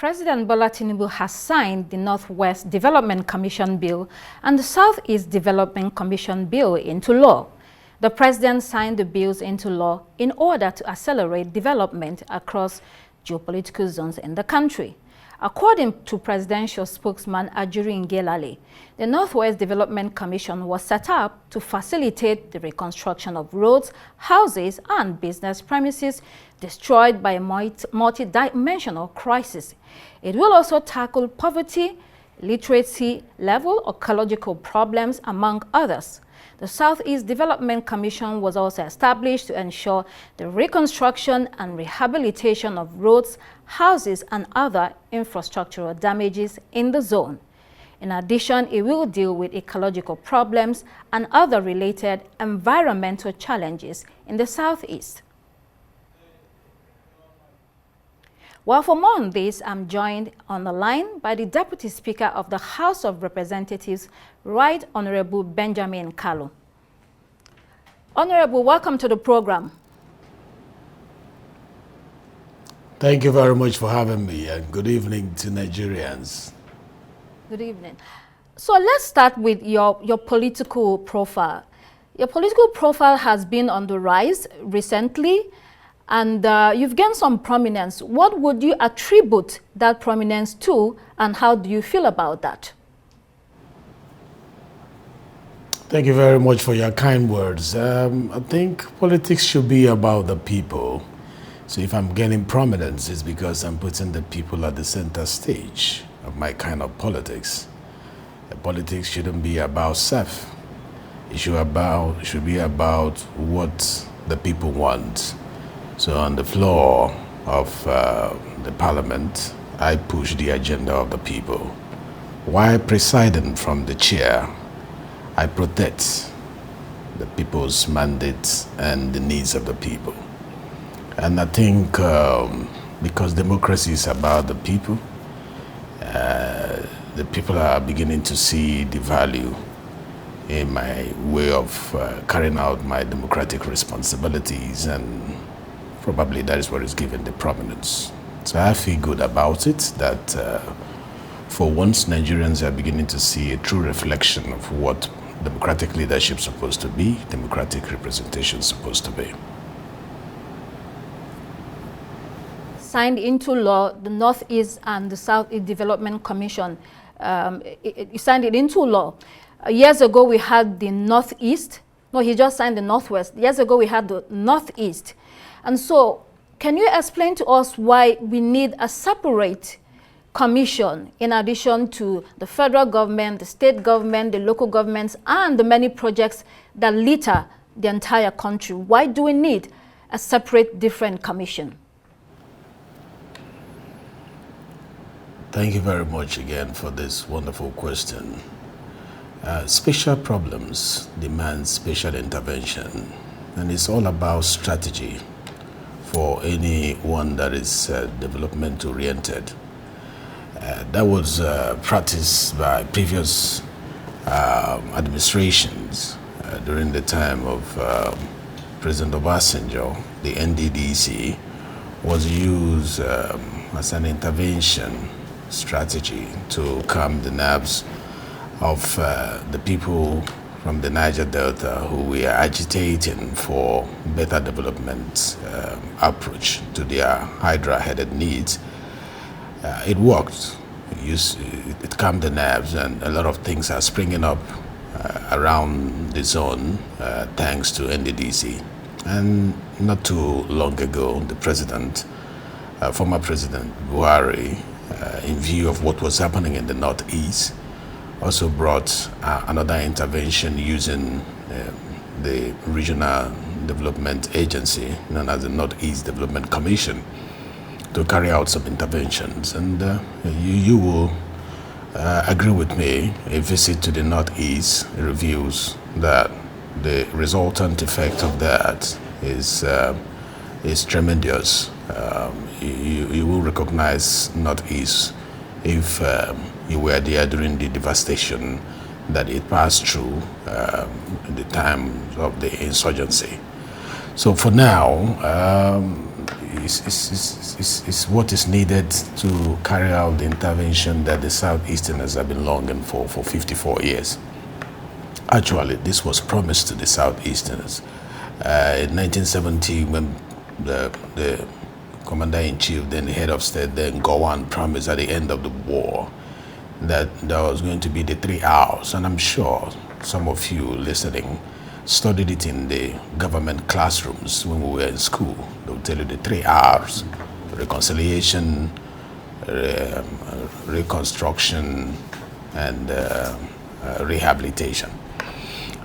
President Bola Tinubu has signed the Northwest Development Commission Bill and the Southeast Development Commission Bill into law. The president signed the bills into law in order to accelerate development across geopolitical zones in the country. According to presidential spokesman Ajuri Ngelale, the Northwest Development Commission was set up to facilitate the reconstruction of roads, houses, and business premises destroyed by a multi-dimensional crisis. It will also tackle poverty, literacy level, ecological problems, among others. The Southeast Development Commission was also established to ensure the reconstruction and rehabilitation of roads, houses, and other infrastructural damages in the zone. In addition, it will deal with ecological problems and other related environmental challenges in the Southeast. Well, for more on this, I'm joined on the line by the Deputy Speaker of the House of Representatives, Right Honorable Benjamin Kalu. Honorable, welcome to the program. Thank you very much for having me, and good evening to Nigerians. Good evening. So let's start with your political profile. Your political profile has been on the rise recently, and you've gained some prominence. What would you attribute that prominence to, and how do you feel about that? Thank you very much for your kind words. I think politics should be about the people. So if I'm gaining prominence, it's because I'm putting the people at the center stage of my kind of politics. Politics shouldn't be about self. It should be about what the people want. So on the floor of the parliament, I push the agenda of the people. While presiding from the chair, I protect the people's mandates and the needs of the people. And I think because democracy is about the people are beginning to see the value in my way of carrying out my democratic responsibilities, and probably that is what is given the prominence. So I feel good about it, that for once Nigerians are beginning to see a true reflection of what democratic leadership is supposed to be, democratic representation is supposed to be. Signed into law, the Northeast and the Southeast Development Commission, you signed it into law. Years ago we had the Northeast. No, he just signed the Northwest. Years ago we had the Northeast. And so, can you explain to us why we need a separate commission in addition to the federal government, the state government, the local governments, and the many projects that litter the entire country? Why do we need a separate, different commission? Thank you very much again for this wonderful question. Special problems demand special intervention, and it's all about strategy for anyone that is development-oriented. That was practiced by previous administrations during the time of President Obasanjo. The NDDC was used as an intervention strategy to calm the nerves of the people from the Niger Delta who were agitating for better development approach to their hydra-headed needs. It worked. It calmed the nerves, and a lot of things are springing up around the zone thanks to NDDC. And not too long ago, the president, former President Buhari, in view of what was happening in the Northeast, also brought another intervention using the Regional Development Agency, known as the Northeast Development Commission, to carry out some interventions. And you will agree with me, a visit to the Northeast reveals that the resultant effect of that is tremendous. You will recognize Northeast if you were there during the devastation that it passed through in the time of the insurgency. So for now, is what is needed to carry out the intervention that the Southeasterners have been longing for 54 years. Actually, this was promised to the Southeasterners. In 1970, when the Commander-in-Chief, then the head of state, then Gowon, promised at the end of the war that there was going to be the 3 hours. And I'm sure some of you listening studied it in the government classrooms when we were in school. They would tell you the 3 hours: reconciliation, reconstruction, and rehabilitation.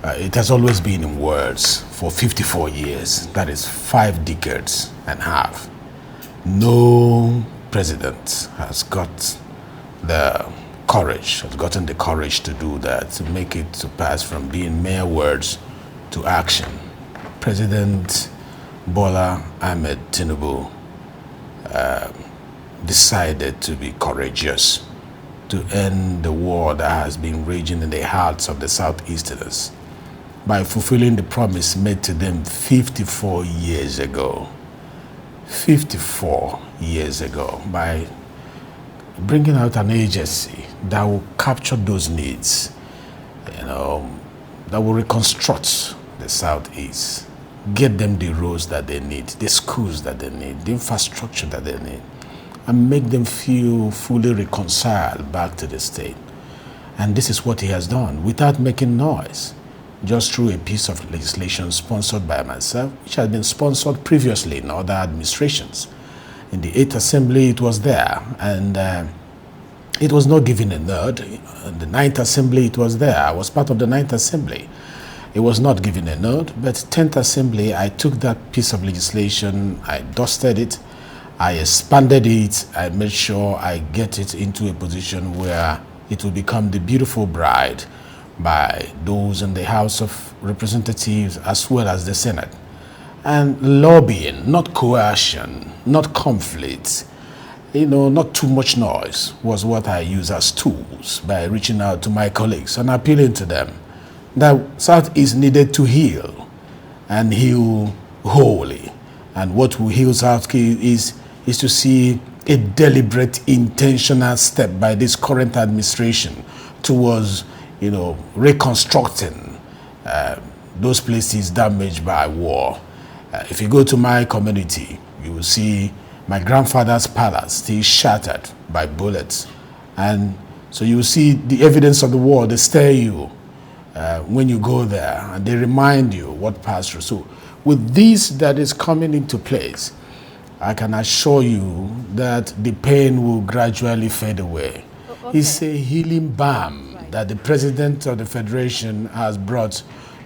It has always been in words for 54 years. That is 5 decades and a half. No president has got the courage, has gotten the courage to do that, to make it to pass from being mere words to action. President Bola Tinubu decided to be courageous, to end the war that has been raging in the hearts of the Southeasterners by fulfilling the promise made to them 54 years ago. 54 years ago, by bringing out an agency that will capture those needs, that will reconstruct the Southeast, get them the roads that they need, the schools that they need, the infrastructure that they need, and make them feel fully reconciled back to the state. And this is what he has done without making noise, just through a piece of legislation sponsored by myself, which had been sponsored previously in other administrations. In the 8th Assembly, it was there, and it was not given a nod. In the 9th Assembly, it was there. I was part of the 9th Assembly. It was not given a nod, but 10th Assembly, I took that piece of legislation, I dusted it, I expanded it, I made sure I get it into a position where it will become the beautiful bride by those in the House of Representatives as well as the Senate. And lobbying, not coercion, not conflict, not too much noise, was what I use as tools by reaching out to my colleagues and appealing to them that Southeast needed to heal and heal wholly. And what will heal Southeast is to see a deliberate, intentional step by this current administration towards reconstructing those places damaged by war. If you go to my community, you will see my grandfather's palace still shattered by bullets. And so you will see the evidence of the war. They stare you when you go there, and they remind you what passed through. So with this that is coming into place, I can assure you that the pain will gradually fade away. Okay. It's a healing balm that the President of the Federation has brought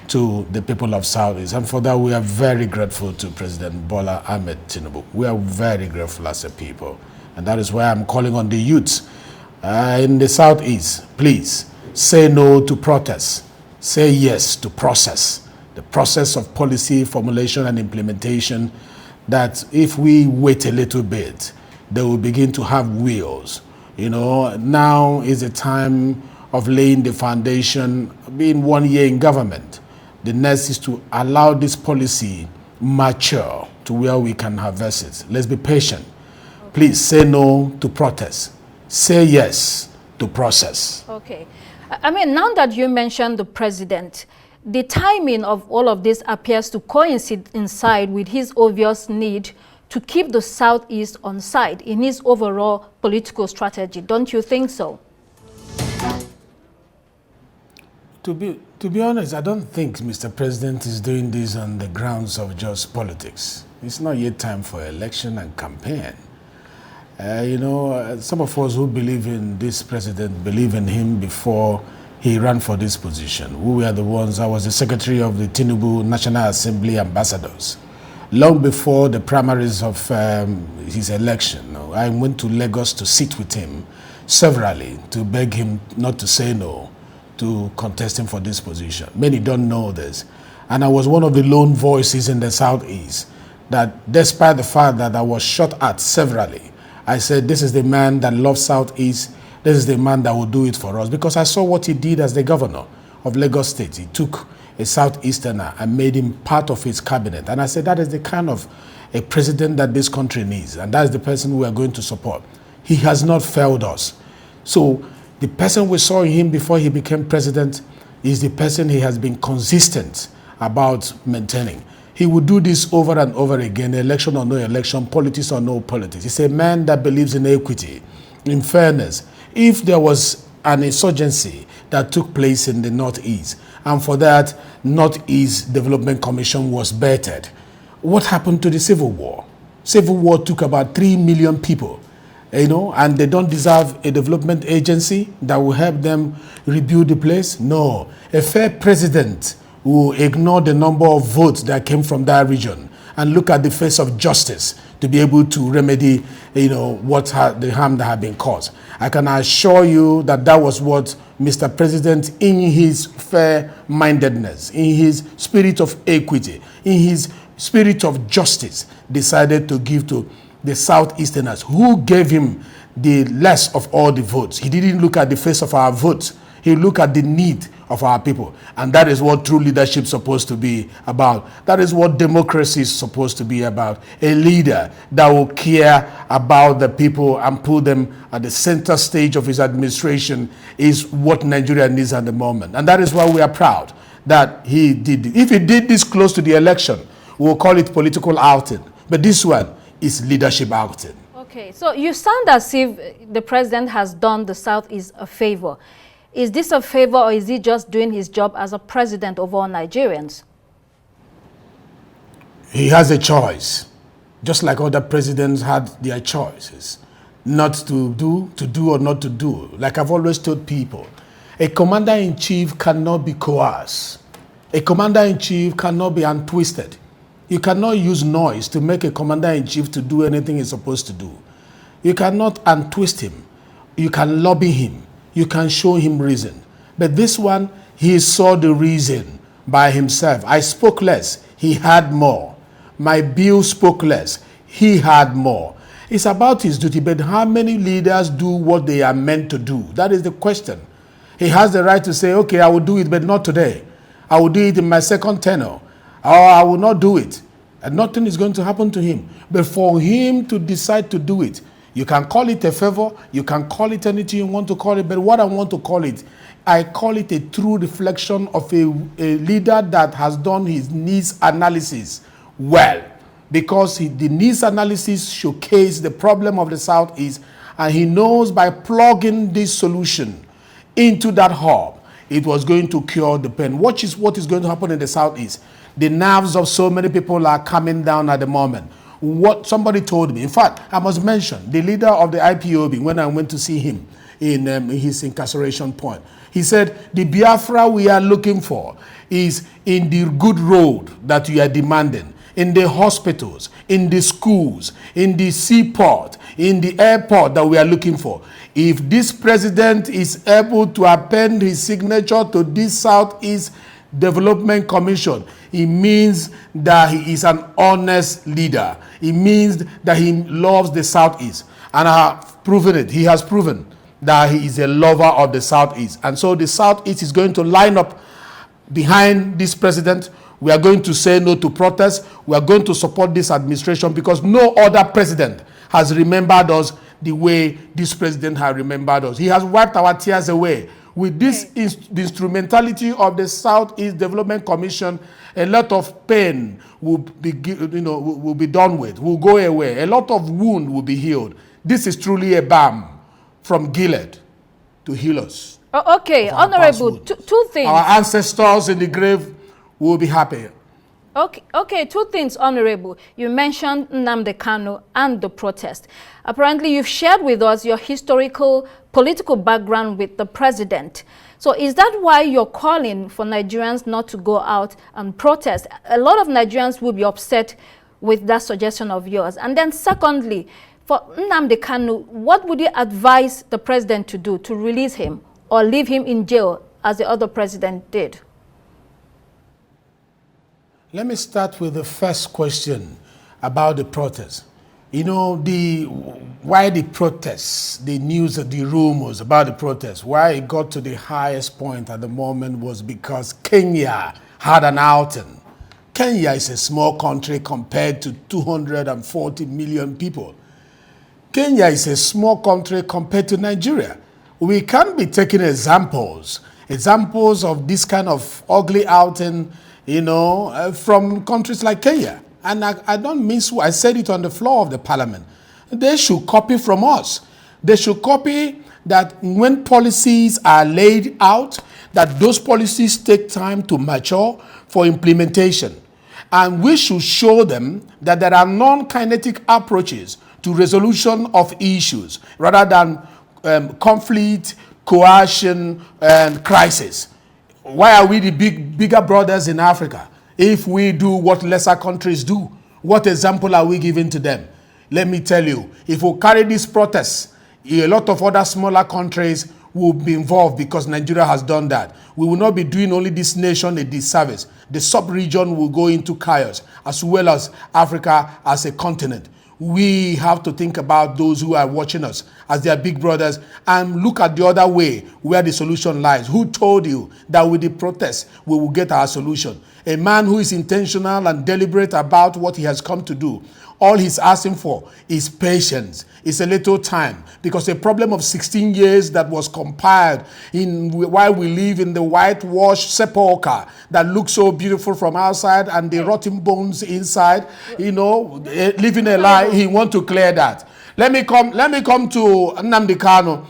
to the people of Southeast. And for that, we are very grateful to President Bola Tinubu. We are very grateful as a people. And that is why I'm calling on the youths in the Southeast. Please, say no to protests. Say yes to process. The process of policy formulation and implementation, that if we wait a little bit, they will begin to have wheels. Now is the time of laying the foundation, being 1 year in government. The next is to allow this policy mature to where we can harvest it. Let's be patient. Okay. Please say no to protest. Say yes to process. Okay. I mean, now that you mentioned the president, the timing of all of this appears to coincide with his obvious need to keep the Southeast on side in his overall political strategy. Don't you think so? To be honest, I don't think Mr. President is doing this on the grounds of just politics. It's not yet time for election and campaign. Some of us who believe in this president believe in him before he ran for this position. We were the ones. I was the secretary of the Tinubu National Assembly ambassadors. Long before the primaries of his election, I went to Lagos to sit with him severally to beg him not to say no to contesting for this position. Many don't know this. And I was one of the lone voices in the Southeast that, despite the fact that I was shot at severally, I said, this is the man that loves Southeast. This is the man that will do it for us. Because I saw what he did as the governor of Lagos State. He took a Southeasterner, and made him part of his cabinet. And I said, that is the kind of a president that this country needs, and that is the person we are going to support. He has not failed us. So the person we saw in him before he became president is the person he has been consistent about maintaining. He would do this over and over again, election or no election, politics or no politics. He's a man that believes in equity, in fairness. If there was an insurgency that took place in the Northeast, and for that, Northeast Development Commission was bettered, what happened to the Civil War? Civil War took about 3 million people, and they don't deserve a development agency that will help them rebuild the place? No. A fair president will ignore the number of votes that came from that region and look at the face of justice to be able to remedy, the harm that had been caused. I can assure you that that was what Mr. President, in his fair-mindedness, in his spirit of equity, in his spirit of justice, decided to give to the Southeasterners, who gave him the less of all the votes. He didn't look at the face of our votes. He looked at the need of our people. And that is what true leadership is supposed to be about. That is what democracy is supposed to be about. A leader that will care about the people and put them at the center stage of his administration is what Nigeria needs at the moment. And that is why we are proud that he did it. If he did this close to the election, we'll call it political outing. But this one is leadership outing. Okay, so you sound as if the president has done the Southeast a favor. Is this a favor, or is he just doing his job as a president of all Nigerians? He has a choice, just like other presidents had their choices, not to do or not to do. Like I've always told people, a commander-in-chief cannot be coerced. A commander-in-chief cannot be untwisted. You cannot use noise to make a commander-in-chief to do anything he's supposed to do. You cannot untwist him. You can lobby him. You can show him reason. But this one, he saw the reason by himself. I spoke less. He had more. My bill spoke less. He had more. It's about his duty, but how many leaders do what they are meant to do? That is the question. He has the right to say, okay, I will do it, but not today. I will do it in my second tenure. Or I will not do it. And nothing is going to happen to him. But for him to decide to do it, you can call it a favor, you can call it anything you want to call it, but what I want to call it, I call it a true reflection of a leader that has done his needs analysis well. Because the needs analysis showcased the problem of the Southeast, and he knows by plugging this solution into that hub, it was going to cure the pain. What is going to happen in the Southeast? The nerves of so many people are coming down at the moment. What somebody told me, in fact, I must mention the leader of the IPOB when I went to see him in his incarceration point. He said, the Biafra we are looking for is in the good road that you are demanding, in the hospitals, in the schools, in the seaport, in the airport that we are looking for. If this president is able to append his signature to this Southeast Development Commission, it means that he is an honest leader. It means that he loves the Southeast. And I have proven it. He has proven that he is a lover of the Southeast. And so the Southeast is going to line up behind this president. We are going to say no to protests. We are going to support this administration because no other president has remembered us the way this president has remembered us. He has wiped our tears away. With this the instrumentality of the Southeast Development Commission, a lot of pain will be, will be done with, will go away. A lot of wound will be healed. This is truly a balm from Gilead to heal us. Oh, okay, Honorable, two things. Our ancestors in the grave will be happy. Okay, two things, Honorable. You mentioned Nnamdi Kanu and the protest. Apparently, you've shared with us your historical political background with the president. So is that why you're calling for Nigerians not to go out and protest? A lot of Nigerians will be upset with that suggestion of yours. And then secondly, for Nnamdi Kanu, what would you advise the president to do to release him or leave him in jail as the other president did? Let me start with the first question about the protest. You know, why the protests, the news, the rumors about the protests, why it got to the highest point at the moment was because Kenya had an outing. Kenya is a small country compared to 240 million people. Kenya is a small country compared to Nigeria. We can't be taking examples of this kind of ugly outing, from countries like Kenya. And I don't miss, I said it on the floor of the parliament. They should copy from us. They should copy that when policies are laid out, that those policies take time to mature for implementation. And we should show them that there are non-kinetic approaches to resolution of issues rather than conflict, coercion, and crisis. Why are we the bigger brothers in Africa if we do what lesser countries do? What example are we giving to them? Let me tell you, if we carry these protests, a lot of other smaller countries will be involved because Nigeria has done that. We will not be doing only this nation a disservice. The sub-region will go into chaos, as well as Africa as a continent. We have to think about those who are watching us as their big brothers and look at the other way where the solution lies. Who told you that with the protests we will get our solution? A man who is intentional and deliberate about what he has come to do. All he's asking for is patience. It's a little time, because a problem of 16 years that was compiled while we live in the whitewashed sepulcher that looks so beautiful from outside and the rotting bones inside, living a lie. He wants to clear that. Let me come to Nnamdi Kanu.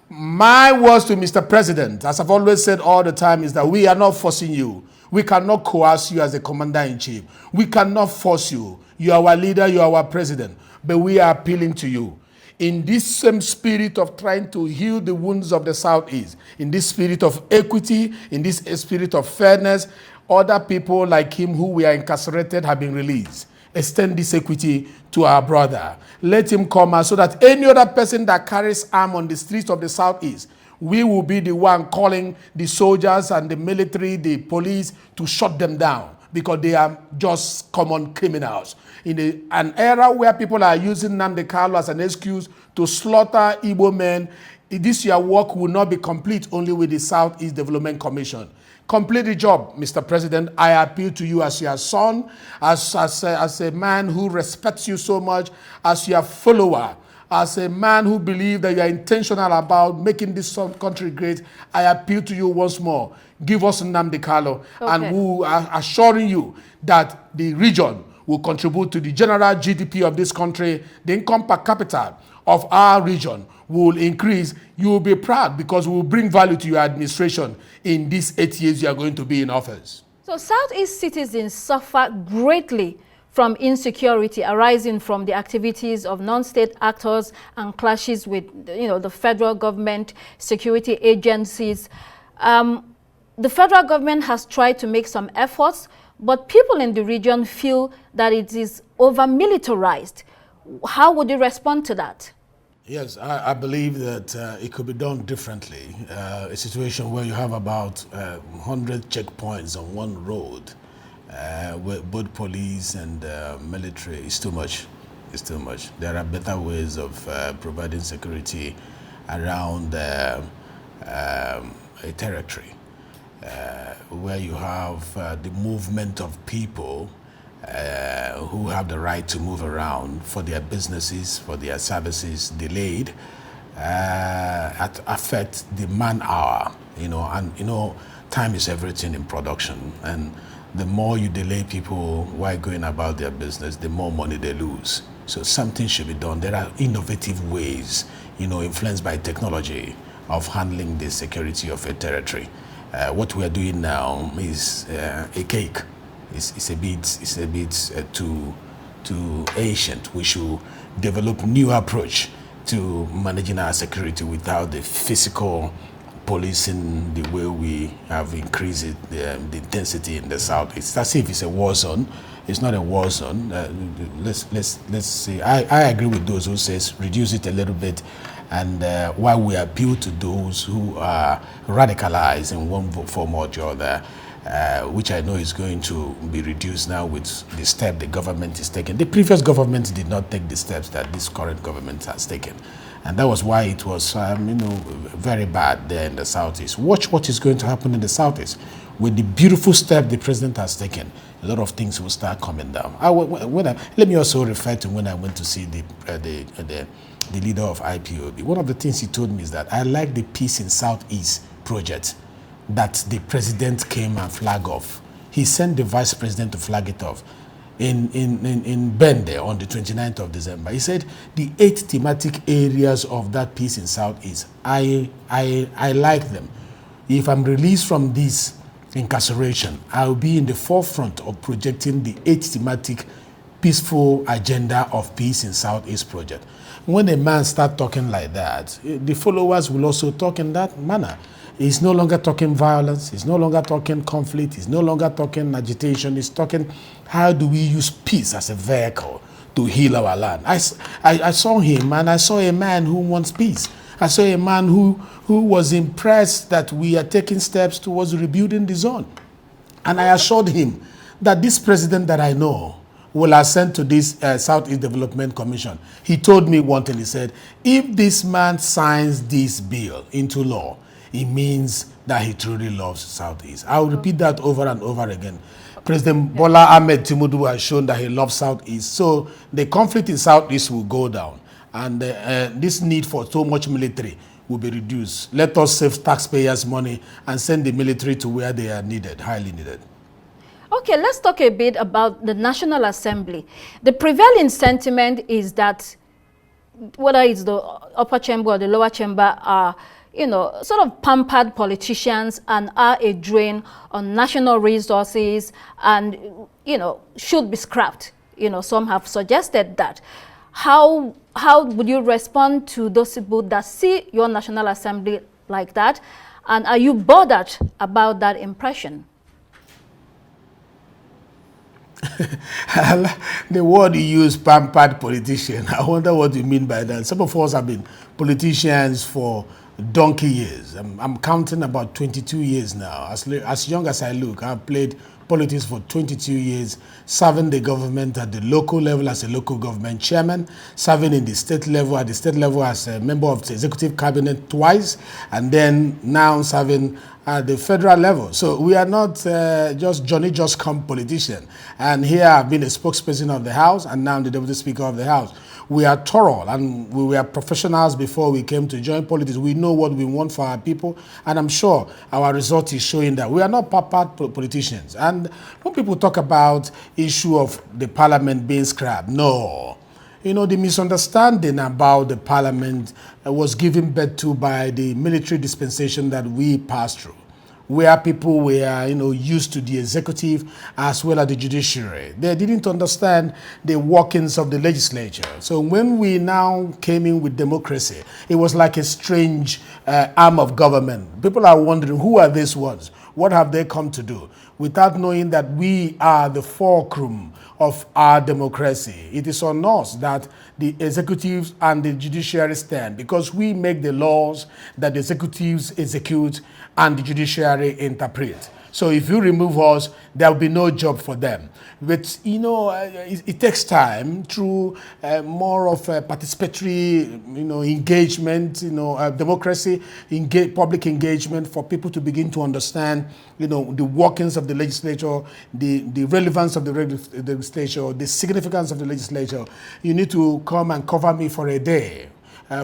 My words to Mr. President, as I've always said all the time, is that we are not forcing you. We cannot coerce you as the commander-in-chief. We cannot force you. You are our leader, you are our president. But we are appealing to you. In this same spirit of trying to heal the wounds of the Southeast, in this spirit of equity, in this spirit of fairness, other people like him who were incarcerated have been released. Extend this equity to our brother. Let him come out so that any other person that carries arm on the streets of the Southeast, we will be the one calling the soldiers and the military, the police, to shut them down because they are just common criminals. In an era where people are using Nnamdi Kanu as an excuse to slaughter Igbo men, this your work will not be complete only with the Southeast Development Commission. Complete the job, Mr. President. I appeal to you as your son, as a man who respects you so much, as your follower, as a man who believes that you are intentional about making this country great. I appeal to you once more. Give us Nnamdi Kanu, and we are assuring you that the region will contribute to the general GDP of this country. The income per capita of our region will increase. You will be proud because we will bring value to your administration in these 8 years you are going to be in office. So Southeast citizens suffer greatly from insecurity arising from the activities of non-state actors and clashes with the federal government, security agencies. The federal government has tried to make some efforts, but people in the region feel that it is over-militarized. How would you respond to that? Yes, I believe that it could be done differently. A situation where you have about 100 checkpoints on one road, with both police and military, is too much. It's too much. There are better ways of providing security around a territory where you have the movement of people who have the right to move around for their businesses, for their services delayed, affect the man hour, and time is everything in production, and the more you delay people while going about their business, the more money they lose. So something should be done. There are innovative ways, influenced by technology, of handling the security of a territory. What we are doing now is a cake. It's a bit too ancient. We should develop new approach to managing our security without the physical policing the way we have increased the intensity in the south. It's as if it's a war zone. It's not a war zone. Let's see. I agree with those who says reduce it a little bit, and while we appeal to those who are radicalized in one form or the other, which I know is going to be reduced now with the step the government is taking. The previous government did not take the steps that this current government has taken. And that was why it was, very bad there in the Southeast. Watch what is going to happen in the Southeast. with the beautiful step the president has taken, a lot of things will start coming down. Let me also refer to when I went to see the leader of IPOB. One of the things he told me is that I like the Peace in Southeast project that the president came and flag off. He sent the vice president to flag it off in Bende on the 29th of December. He said the 8 thematic areas of that Peace in Southeast, I like them. If I'm released from this incarceration, I'll be in the forefront of projecting the 8 thematic peaceful agenda of Peace in Southeast project. When a man starts talking like that, the followers will also talk in that manner. He's no longer talking violence, he's no longer talking conflict, he's no longer talking agitation, he's talking how do we use peace as a vehicle to heal our land. I saw him, and I saw a man who wants peace. I saw a man who was impressed that we are taking steps towards rebuilding the zone. And I assured him that this president that I know will ascend to this Southeast Development Commission. He told me one thing, he said, if this man signs this bill into law, it means that he truly loves Southeast. I'll repeat that over and over again. President Bola Tinubu has shown that he loves Southeast. So the conflict in Southeast will go down. And this need for so much military will be reduced. Let us save taxpayers' money and send the military to where they are needed, highly needed. Okay, let's talk a bit about the National Assembly. The prevailing sentiment is that whether it's the upper chamber or the lower chamber are, you know, sort of pampered politicians and are a drain on national resources and, you know, should be scrapped. You know, some have suggested that. How would you respond to those people that see your National Assembly like that? And are you bothered about that impression? The word you use, pampered politician, I wonder what you mean by that. Some of us have been politicians for donkey years. I'm counting about 22 years now. As young as I look, I've played politics for 22 years, serving the government at the local level as a local government chairman, serving in the state level, at the state level as a member of the executive cabinet twice, and then now serving at the federal level. So we are not just Johnny just come politician. And here I've been a spokesperson of the House, and now I'm the Deputy Speaker of the House. We are thorough, and we were professionals before we came to join politics. We know what we want for our people, and I'm sure our result is showing that. We are not pampered politicians. And when people talk about issue of the parliament being scrapped, no. You know, the misunderstanding about the parliament was given birth to by the military dispensation that we passed through, where people were, you know, used to the executive as well as the judiciary. They didn't understand the workings of the legislature. So when we now came in with democracy, it was like a strange arm of government. People are wondering, who are these ones? What have they come to do? Without knowing that we are the fulcrum of our democracy. It is on us that the executives and the judiciary stand, because we make the laws that the executives execute and the judiciary interpret. So if you remove us, there will be no job for them. But, you know, it takes time through more of a participatory, you know, engagement, you know, democracy, public engagement for people to begin to understand, you know, the workings of the legislature, the relevance of the legislature, the significance of the legislature. You need to come and cover me for a day.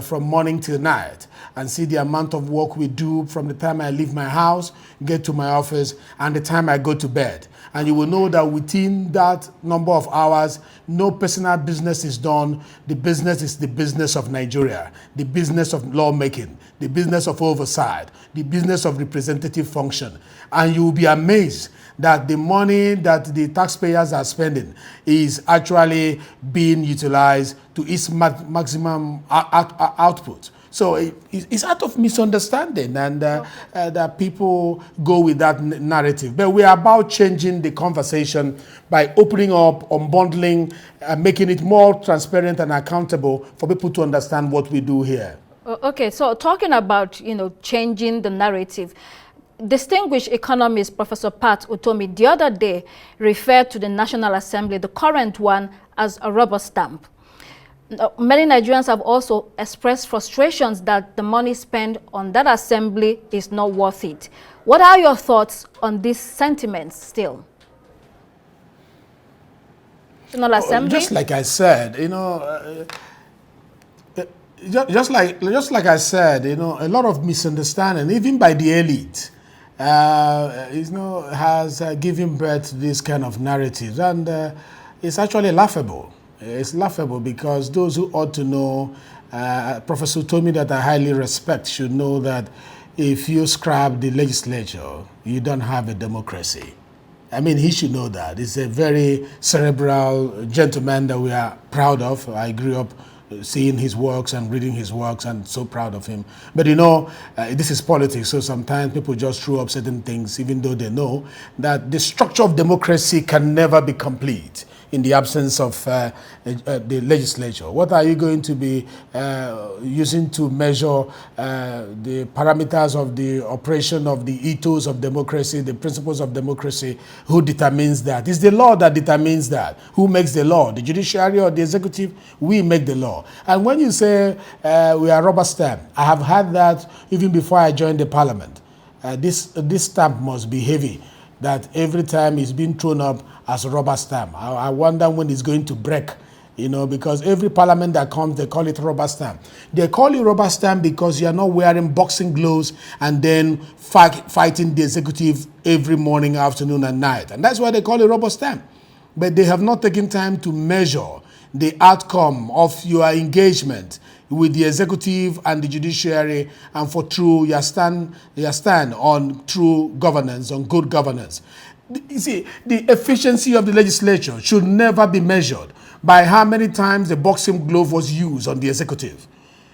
From morning till night, and see the amount of work we do from the time I leave my house, get to my office, and the time I go to bed. And you will know that within that number of hours, no personal business is done. The business is the business of Nigeria, the business of lawmaking, the business of oversight, the business of representative function. And you will be amazed that the money that the taxpayers are spending is actually being utilized to its maximum output. So it's out of misunderstanding, and that people go with that narrative. But we are about changing the conversation by opening up, unbundling, making it more transparent and accountable for people to understand what we do here. Okay, so talking about, you know, changing the narrative, distinguished economist Professor Pat Utomi the other day referred to the National Assembly, the current one, as a rubber stamp. Many Nigerians have also expressed frustrations that the money spent on that assembly is not worth it. What are your thoughts on these sentiments still? National Assembly? Just like I said, you know, just like I said, you know, a lot of misunderstanding, even by the elite, you know, has given birth to this kind of narratives, and it's actually laughable. It's laughable because those who ought to know, Professor Tomi, that I highly respect, should know that if you scrap the legislature, you don't have a democracy. I mean, he should know that. He's a very cerebral gentleman that we are proud of. I grew up seeing his works and reading his works, and so proud of him. But you know, this is politics, so sometimes people just throw up certain things, even though they know that the structure of democracy can never be complete in the absence of the legislature. What are you going to be using to measure the parameters of the operation of the ethos of democracy, the principles of democracy? Who determines that? It's the law that determines that. Who makes the law? The judiciary or the executive? We make the law. And when you say we are rubber stamp, I have had that even before I joined the parliament. This stamp must be heavy, that every time it's being thrown up as a rubber stamp. I wonder when it's going to break, you know, because every parliament that comes, they call it rubber stamp. They call it rubber stamp because you are not wearing boxing gloves and then fighting the executive every morning, afternoon, and night. And that's why they call it rubber stamp. But they have not taken time to measure the outcome of your engagement with the executive and the judiciary, and for true your stand on true governance, on good governance. You see, the efficiency of the legislature should never be measured by how many times the boxing glove was used on the executive.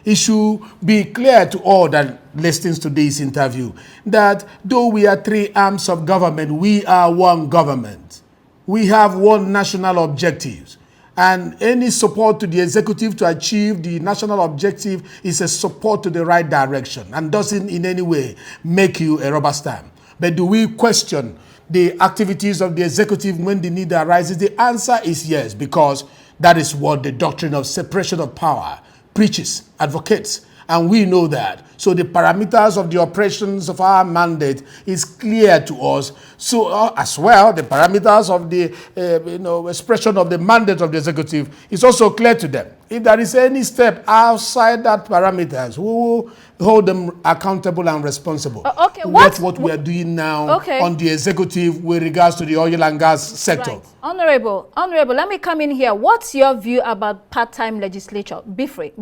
It should be clear to all that listens to this interview that though we are three arms of government, we are one government. We have one national objectives. And any support to the executive to achieve the national objective is a support to the right direction and doesn't in any way make you a rubber stamp. But do we question the activities of the executive when the need arises? The answer is yes, because that is what the doctrine of separation of power preaches, advocates, and we know that. So the parameters of the operations of our mandate is clear to us. So as well, the parameters of the expression of the mandate of the executive is also clear to them. If there is any step outside that parameters, we will hold them accountable and responsible. Okay, what we are doing now on the executive with regards to the oil and gas sector. Right. Honorable, let me come in here. What's your view about part-time legislature? Briefly.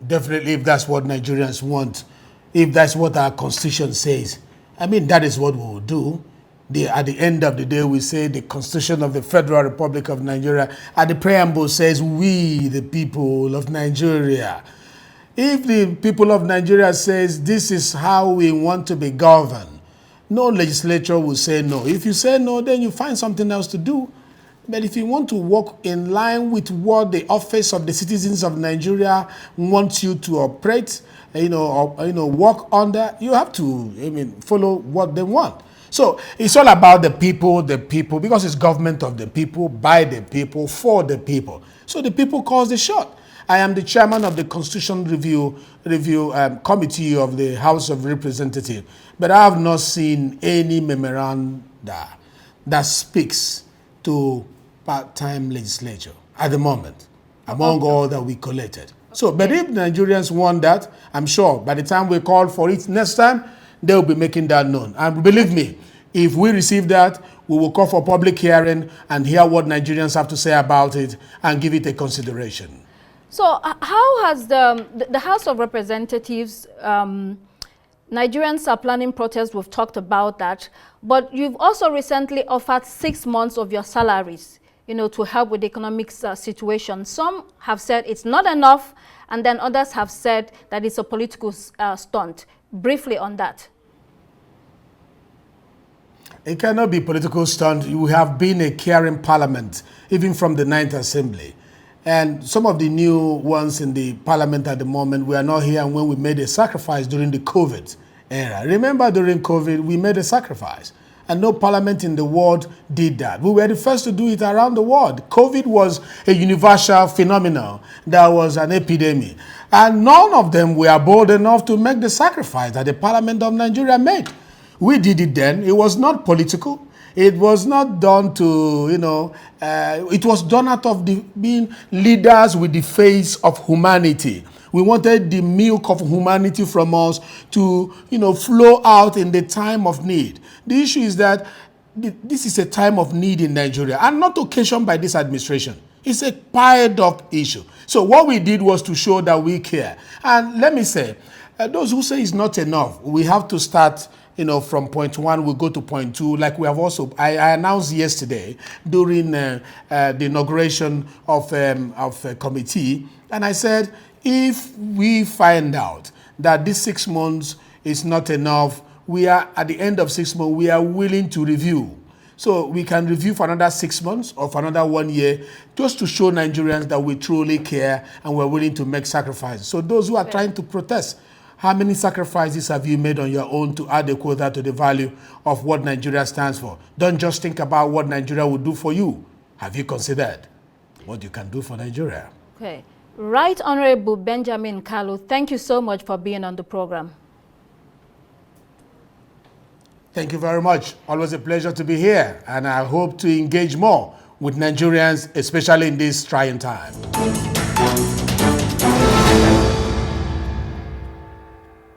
Definitely, if that's what Nigerians want, if that's what our constitution says, I mean, that is what we will do. At the end of the day, we say the Constitution of the Federal Republic of Nigeria, at the preamble says, we, the people of Nigeria. If the people of Nigeria says, this is how we want to be governed, no legislature will say no. If you say no, then you find something else to do. But if you want to work in line with what the office of the citizens of Nigeria wants you to operate, work under, you have to, follow what they want. So it's all about the people, because it's government of the people, by the people, for the people. So the people calls the shot. I am the chairman of the Constitution Review Committee of the House of Representatives, but I have not seen any memoranda that speaks to part-time legislature at the moment, among all that we collected. So, but if Nigerians want that, I'm sure by the time we call for it next time, they'll be making that known. And believe me, if we receive that, we will call for public hearing and hear what Nigerians have to say about it and give it a consideration. So how has the House of Representatives, Nigerians are planning protests, we've talked about that, but you've also recently offered 6 months of your salaries, to help with the economic situation. Some have said it's not enough, and then others have said that it's a political stunt. Briefly on that. It cannot be political stunt. You have been a caring parliament, even from the 9th Assembly. And some of the new ones in the parliament at the moment, we are not here when we made a sacrifice during the COVID era. Remember during COVID, we made a sacrifice. and no parliament in the world did that. We were the first to do it around the world. COVID was a universal phenomenon. There was an epidemic. And none of them were bold enough to make the sacrifice that the Parliament of Nigeria made. We did it then. It was not political. It was not done to, it was done out of being leaders with the face of humanity. We wanted the milk of humanity from us to, flow out in the time of need. The issue is that this is a time of need in Nigeria, and not occasioned by this administration. It's a piled up issue. So what we did was to show that we care. And let me say, those who say it's not enough, we have to start, from point one, we go to point two. Like we have also, I announced yesterday during the inauguration of a committee, and I said, if we find out that this 6 months is not enough, we are at the end of 6 months, we are willing to review. So we can review for another 6 months or for another 1 year, just to show Nigerians that we truly care and we're willing to make sacrifices. So those who are trying to protest, how many sacrifices have you made on your own to add a quota to the value of what Nigeria stands for? Don't just think about what Nigeria will do for you. Have you considered what you can do for Nigeria? Okay. Right Honorable Benjamin Kalu, thank you so much for being on the program. Thank you very much. Always a pleasure to be here, and I hope to engage more with Nigerians, especially in this trying time.